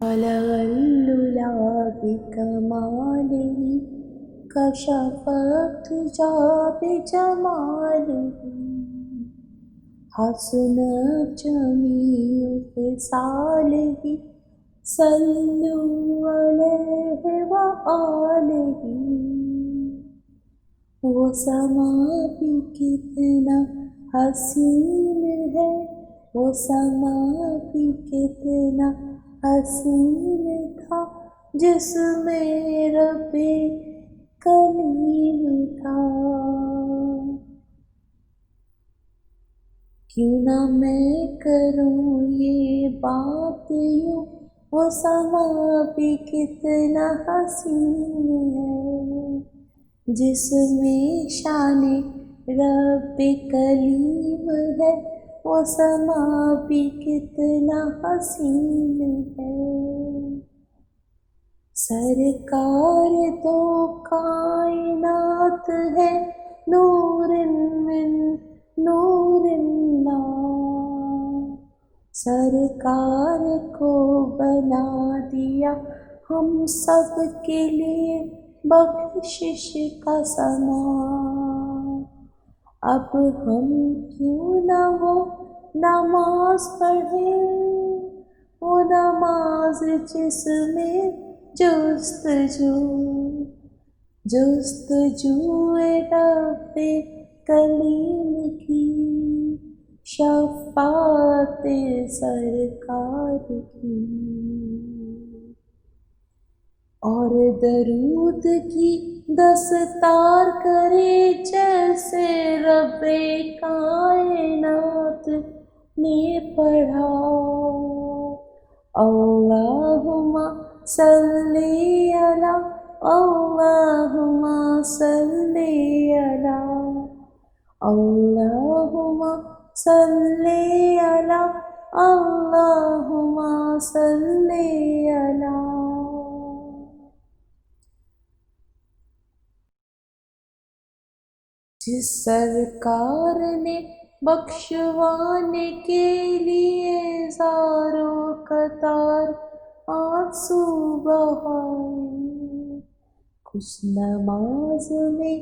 بلغ العلا بكماله كشف الدجى بجماله حسنت جميع خصاله صلوا عليه وآله وہ سما بھی کتنا حسین ہے، وہ سما بھی کتنا حسین تھا جس میں رب کلیم تھا۔ کیوں نہ میں کروں یہ بات یوں، وہ سما بھی کتنا حسین ہے جس میں شان رب کلیم ہے، وہ سما بھی کتنا حسین ہے۔ سرکار تو کائنات ہے، نور من نور اللہ، سرکار کو بنا دیا ہم سب کے لیے بخشش کا سامان۔ اب ہم کیوں نہ وہ نماز پڑھیں، وہ نماز جس میں جستجو رب کلیم کی، شفاعت سرکار کی، اور درود کی دستار کرے جیسے رب کائنات نے پڑھا۔ اللہم صلی علی، اللہم صلی علی، اللہم صلی علی، اللہم صلی علی۔ جس سرکار نے بخشوانے کے لیے زاروں قطار آنسو بہائے، کچھ نماز میں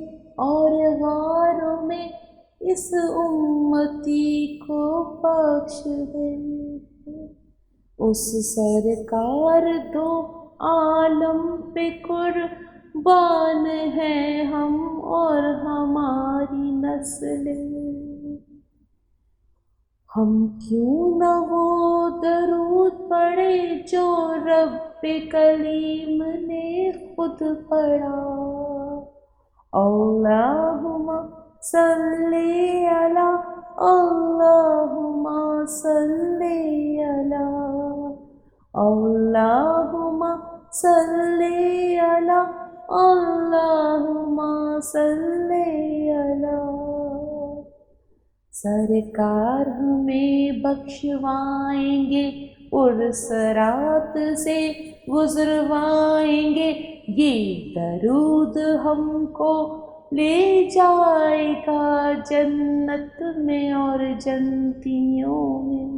اور غاروں میں اس امتی کو بخش دے۔ اس سرکار دو عالم پہ قربان ہیں ہم اور ہماری نسلیں، ہم کیوں نہ وہ درود پڑھے جو رب کلیم نے خود پڑھا۔ اللہم صلی علی، اللہم صلی علی، اللہم صلی علی، اللہم صلی علی۔ سرکار ہمیں بخشوائیں گے، پرصراط سے گزروائیں گے، یہ درود ہم کو لے جائے گا جنت میں اور جنتیوں میں۔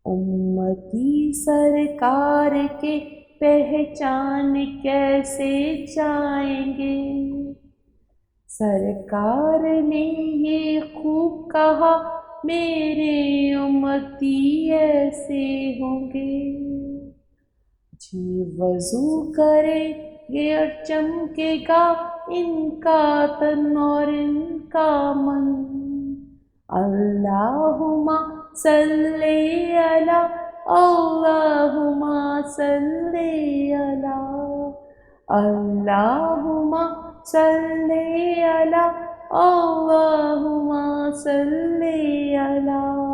امتی سرکار کے پہچان کیسے جائیں گے؟ سرکار نے یہ خوب کہا، میرے امتی ایسے ہوں گے، جی وضو کرے گے اور چمکے گا ان کا تن اور ان کا من۔ اللہم صلی علی، اللہم صلی علی، اللہم صلی علی، اللہم صلی علی۔